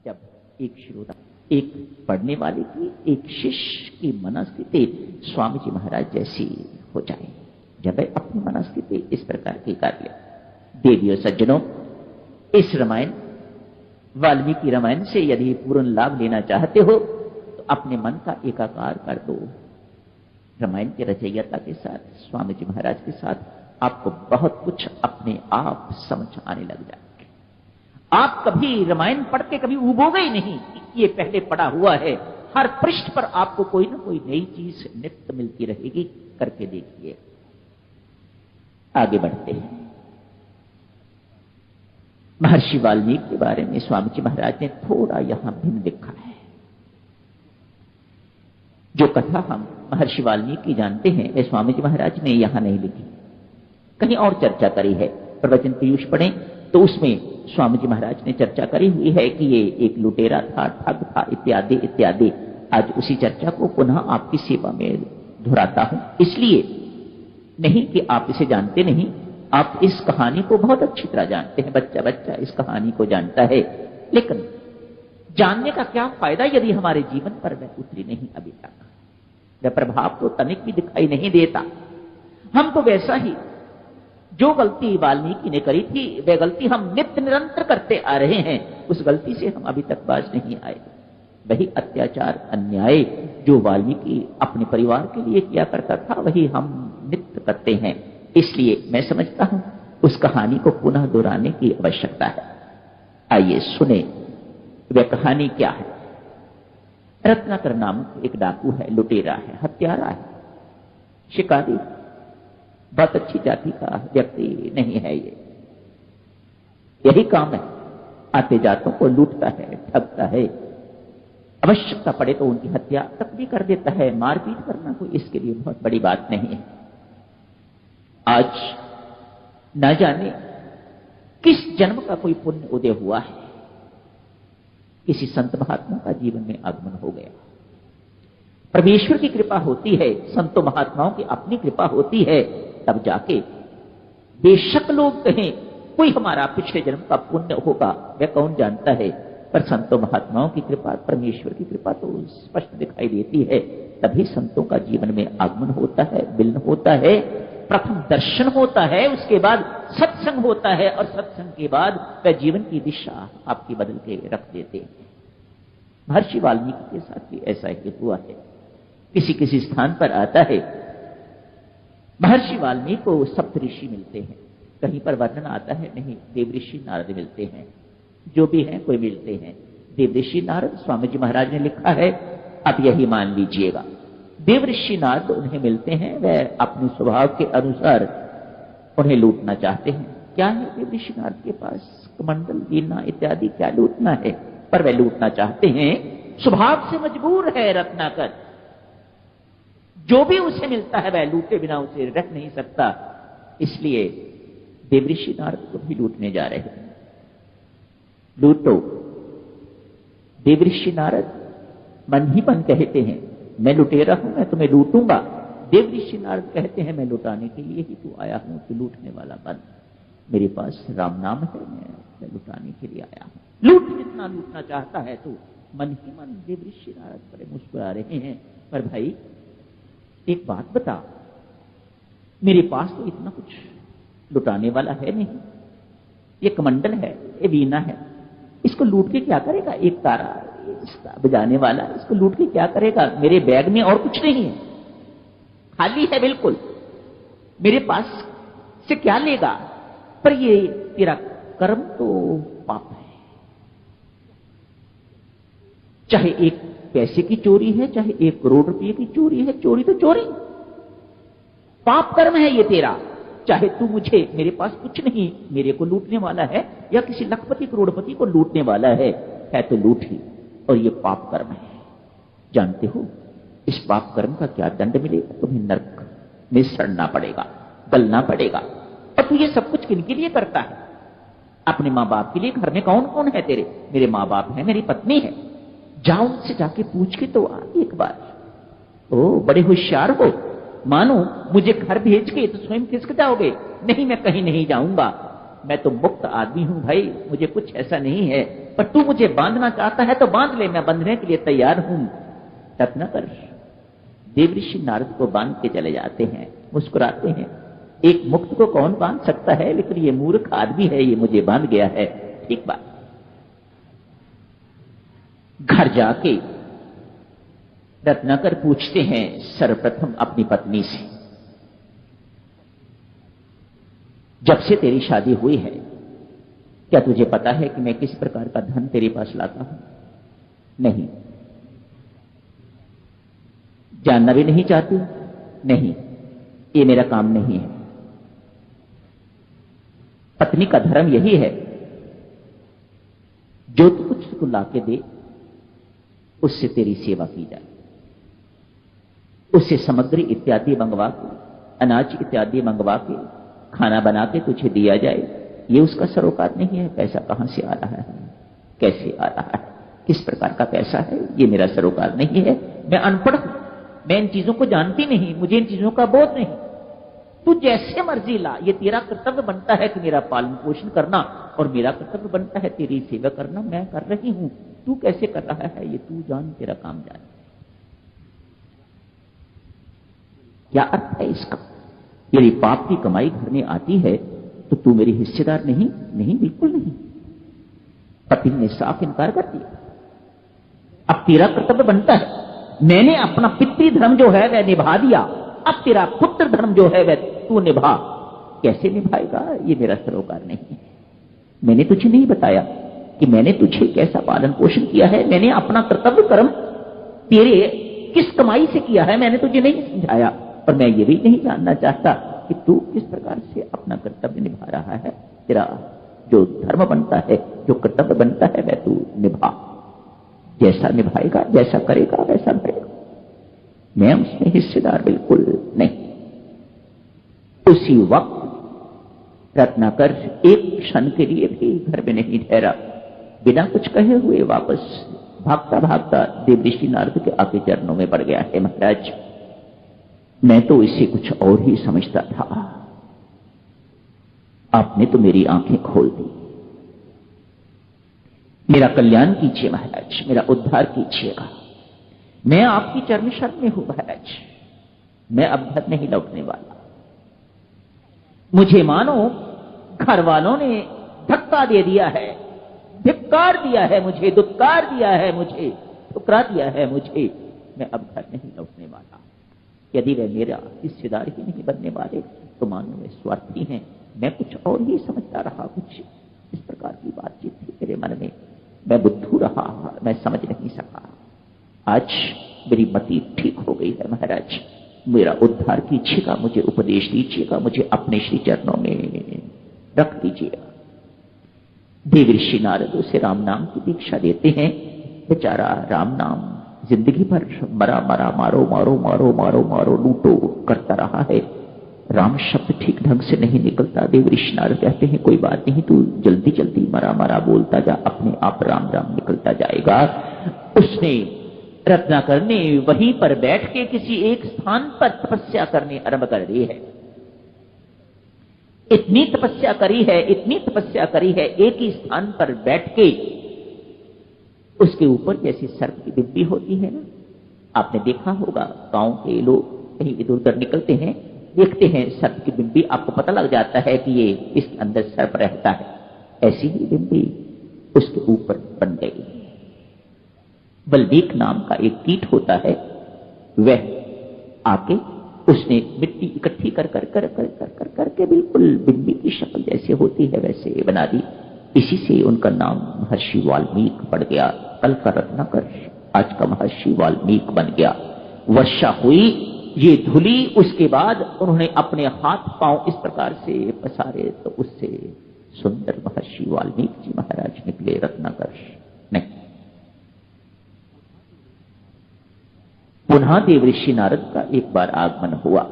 जब एक श्रोता, एक पढ़ने वाले की, एक शिष्य की मनस्थिति स्वामी जी महाराज जैसी हो जाए, जब वह अपनी मनस्थिति इस प्रकार की कर ले। देवियों सज्जनों, इस रामायण, वाल्मीकि रामायण से यदि पूर्ण लाभ लेना चाहते हो तो अपने मन का एकाकार कर दो रामायण के रचयिता के साथ, स्वामी जी महाराज के साथ। आपको बहुत कुछ अपने आप समझ आने लग जाएगा। आप कभी रामायण पढ़ के कभी उबोगे ही नहीं, ये पहले पढ़ा हुआ है। हर पृष्ठ पर आपको कोई ना कोई नई चीज नित्य मिलती रहेगी। करके देखिए। आगे बढ़ते हैं। महर्षि वाल्मीकि के बारे में स्वामी जी महाराज ने थोड़ा यहां भिन्न लिखा है। जो कथा हम महर्षि वाल्मीकि जानते हैं वे स्वामी जी महाराज ने यहां नहीं लिखी, कहीं और चर्चा करी है। प्रवचन पीयूष पढ़ें तो उसमें स्वामी जी महाराज ने चर्चा करी हुई है कि ये एक लुटेरा था, ठग था, इत्यादि इत्यादि। आज उसी चर्चा को पुनः आपकी सेवा में दोहराता हूं, इसलिए नहीं कि आप इसे जानते नहीं, आप इस कहानी को बहुत अच्छी तरह जानते हैं। बच्चा बच्चा इस कहानी को जानता है, लेकिन जानने का क्या फायदा यदि हमारे जीवन पर वह उतरी नहीं अभी तक। वह प्रभाव तो तनिक भी दिखाई नहीं देता। हम तो वैसा ही, जो गलती वाल्मीकि ने करी थी वह गलती हम नित्य निरंतर करते आ रहे हैं, उस गलती से हम अभी तक बाज नहीं आए। वही अत्याचार, अन्याय जो वाल्मीकि अपने परिवार के लिए किया करता था, वही हम नित्य करते हैं। इसलिए मैं समझता हूं उस कहानी को पुनः दोहराने की आवश्यकता है। आइए सुने वह कहानी क्या है। रत्नाकर नामक एक डाकू है, लुटेरा है, हत्यारा है, शिकारी, बहुत अच्छी जाति का व्यक्ति नहीं है। ये यही काम है, आते जातों को लूटता है, ठगता है, आवश्यकता पड़े तो उनकी हत्या तक भी कर देता है। मारपीट करना कोई इसके लिए बहुत बड़ी बात नहीं है। आज न जाने किस जन्म का कोई पुण्य उदय हुआ है, किसी संत महात्मा का जीवन में आगमन हो गया। परमेश्वर की कृपा होती है, संतों महात्माओं की अपनी कृपा होती है, तब जाके बेशक लोग कहें कोई हमारा पिछले जन्म का पुण्य होगा, वह कौन जानता है। पर संतों महात्माओं की कृपा, परमेश्वर की कृपा तो स्पष्ट दिखाई देती है। तभी संतों का जीवन में आगमन होता है, मिलन होता है, प्रथम दर्शन होता है, उसके बाद सत्संग होता है, और सत्संग के बाद वह जीवन की दिशा आपकी बदल के रख देते हैं। महर्षि वाल्मीकि के साथ भी ऐसा ही हुआ है। किसी किसी स्थान पर आता है, महर्षि वाल्मीकि को सप्तऋषि मिलते हैं, कहीं पर वर्णन आता है नहीं, देवऋषि नारद मिलते हैं, जो भी हैं कोई मिलते हैं। देवऋषि नारद स्वामी जी महाराज ने लिखा है, आप यही मान लीजिएगा। देवऋषि नारद उन्हें मिलते हैं, वह अपने स्वभाव के अनुसार उन्हें लूटना चाहते हैं। क्या है देवऋषि नारद के पास? कमंडल, वीणा इत्यादि क्या लूटना है, पर वह लूटना चाहते हैं। स्वभाव से मजबूर है रत्नाकर, जो भी उसे मिलता है वह लूटे बिना उसे रख नहीं सकता। इसलिए देवऋषि नारद को भी लूटने जा रहे हैं। लूटो। देवऋषि नारद मन ही मन कहते हैं, मैं लुटेरा हूं, मैं तुम्हें लूटूंगा। देवऋषि नारद कहते हैं, मैं लुटाने के लिए ही तू आया हूं, तू लूटने वाला बन। मेरे पास राम नाम है, मैं लुटाने के लिए आया हूं। लूट, जितना लूटना चाहता है तू। मन ही मन देवऋषि नारद बड़े मुस्कुरा रहे हैं, पर भाई एक बात बता, मेरे पास तो इतना कुछ लुटाने वाला है नहीं। ये कमंडल है, ये वीणा है, इसको लूट के क्या करेगा? एक तारा बजाने वाला, इसको लूट के क्या करेगा? मेरे बैग में और कुछ नहीं है, खाली है बिल्कुल, मेरे पास से क्या लेगा? पर ये तेरा कर्म तो पाप है। चाहे एक पैसे की चोरी है, चाहे 1 करोड़ रुपए की चोरी है, चोरी तो चोरी, पाप कर्म है ये तेरा। चाहे तू मुझे, मेरे पास कुछ नहीं, मेरे को लूटने वाला है, या किसी लखपति करोड़पति को लूटने वाला है तो लूट ही, और ये पाप कर्म है। जानते हो इस पाप कर्म का क्या दंड मिलेगा? तुम्हें नरक में सड़ना पड़ेगा, गलना पड़ेगा। और तू ये सब कुछ किनके लिए करता है? अपने मां बाप के लिए। घर में कौन कौन है तेरे? मेरे मां बाप है, मेरी पत्नी है। जाओ उनसे जाके पूछ के तो आ एक बार। ओ बड़े होशियार हो, मानो मुझे घर भेज के तो स्वयं खिसक जाओगे। नहीं, मैं कहीं नहीं जाऊंगा। मैं तो मुक्त आदमी हूं भाई, मुझे कुछ ऐसा नहीं है, पर तू मुझे बांधना चाहता है तो बांध ले, मैं बंधने के लिए तैयार हूं। रत्नाकर देवऋषि नारद को बांध के चले जाते हैं, मुस्कुराते हैं। एक मुक्त को कौन बांध सकता है, लेकिन ये मूर्ख आदमी है, ये मुझे बांध गया है। ठीक बात। घर जाके रत्नाकर पूछते हैं सर्वप्रथम अपनी पत्नी से, जब से तेरी शादी हुई है क्या तुझे पता है कि मैं किस प्रकार का धन तेरे पास लाता हूं? नहीं। जानना भी नहीं चाहती? नहीं, ये मेरा काम नहीं है। पत्नी का धर्म यही है, जो तू कुछ को लाके दे उससे तेरी सेवा की जाए, उससे सामग्री इत्यादि मंगवा के, अनाज इत्यादि मंगवा के, खाना बना के तुझे दिया जाए, ये उसका सरोकार नहीं है। पैसा कहां से आ रहा है, कैसे आ रहा है, किस प्रकार का पैसा है, ये मेरा सरोकार नहीं है। मैं अनपढ़ हूं, मैं इन चीजों को जानती नहीं, मुझे इन चीजों का बोध नहीं। तू जैसे मर्जी ला, ये तेरा कर्तव्य बनता है कि मेरा पालन पोषण करना, और मेरा कर्तव्य बनता है तेरी सेवा करना। मैं कर रही हूं, तू कैसे कर रहा है ये तू जान, तेरा काम जान। क्या अर्थ है इसका? यदि पाप की कमाई घर में आती है तो तू मेरी हिस्सेदार नहीं? नहीं, बिल्कुल नहीं। पति ने साफ इनकार कर दिया। अब तेरा कर्तव्य बनता है, मैंने अपना पितृ धर्म जो है वह निभा दिया, अब तेरा पुत्र धर्म जो है वह तू निभा। कैसे निभाएगा, ये मेरा सरोकार नहीं है। मैंने तुझे नहीं बताया कि मैंने तुझे कैसा पालन पोषण किया है। मैंने अपना कर्तव्य कर्म तेरे किस कमाई से किया है, मैंने तुझे नहीं समझाया। और मैं ये भी नहीं जानना चाहता कि तू किस प्रकार से अपना कर्तव्य निभा रहा है। तेरा जो धर्म बनता है, जो कर्तव्य बनता है, वह तू निभा। जैसा निभाएगा, जैसा करेगा, वैसा भरेगा। मैं उसमें हिस्सेदार बिल्कुल नहीं। उसी वक्त रत्नाकर एक क्षण के लिए भी घर में नहीं ठहरा, बिना कुछ कहे हुए वापस भागता भागता देवऋषि नारद के आगे चरणों में पड़ गया है। महाराज, मैं तो इसे कुछ और ही समझता था, आपने तो मेरी आंखें खोल दी। मेरा कल्याण कीजिए महाराज, मेरा उद्धार कीजिएगा। मैं आपकी चरण शरण में हूं महाराज, मैं अब घर नहीं लौटने वाला। मुझे मानो घर वालों ने धक्का दे दिया है, धिक्कार दिया है मुझे, दुत्कार दिया है मुझे, ठुकरा दिया है मुझे। मैं अब घर नहीं लौटने वाला। यदि वे मेरा हिस्सेदार ही नहीं बनने वाले तो मानो वे स्वार्थी हैं। मैं कुछ और ही समझता रहा, कुछ इस प्रकार की बातचीत थी मेरे मन में। मैं बुद्धू रहा, मैं समझ नहीं सका। आज मेरी मति ठीक हो गई है महाराज, मेरा उद्धार कीजिएगा, मुझे उपदेश दीजिएगा, मुझे अपने श्री चरणों में रख दीजिएगा। देवऋषि नारद उसे राम नाम की दीक्षा देते हैं। बेचारा राम नाम जिंदगी भर मरा मरा, मारो मारो मारो मारो मारो, लूटो करता रहा है। राम शब्द ठीक ढंग से नहीं निकलता। देवऋषि नारद कहते हैं कोई बात नहीं, तू जल्दी जल्दी मरा मरा बोलता जा, अपने आप राम राम निकलता जाएगा। उसने रत्नाकर ने वहीं पर बैठ के किसी एक स्थान पर तपस्या करनी आरंभ कर दी है। इतनी तपस्या करी है, इतनी तपस्या करी है, एक ही स्थान पर बैठ के उसके ऊपर जैसी सर्प की बिंबी होती है ना, आपने देखा होगा। गांव के लोग कहीं इधर उधर निकलते हैं, देखते हैं सर्प की बिंबी, आपको पता लग जाता है कि ये इसके अंदर सर्प रहता है। ऐसी ही बिंबी उसके ऊपर बन गई। बलदेव नाम का एक कीट होता है, वह आके उसने मिट्टी इकट्ठी कर कर कर कर कर कर करके बिल्कुल बिंबी की शक्ल जैसे होती है वैसे बना दी। इसी से उनका नाम महर्षि वाल्मीकि पड़ गया। कल का रत्नाकर आज का महर्षि वाल्मीकि बन गया। वर्षा हुई, ये धुली, उसके बाद उन्होंने अपने हाथ पांव इस प्रकार से पसारे तो उससे सुंदर महर्षि वाल्मीकि जी महाराज निकले। रत्नाकर नहीं। पुनः देवऋषि नारद का एक बार आगमन हुआ।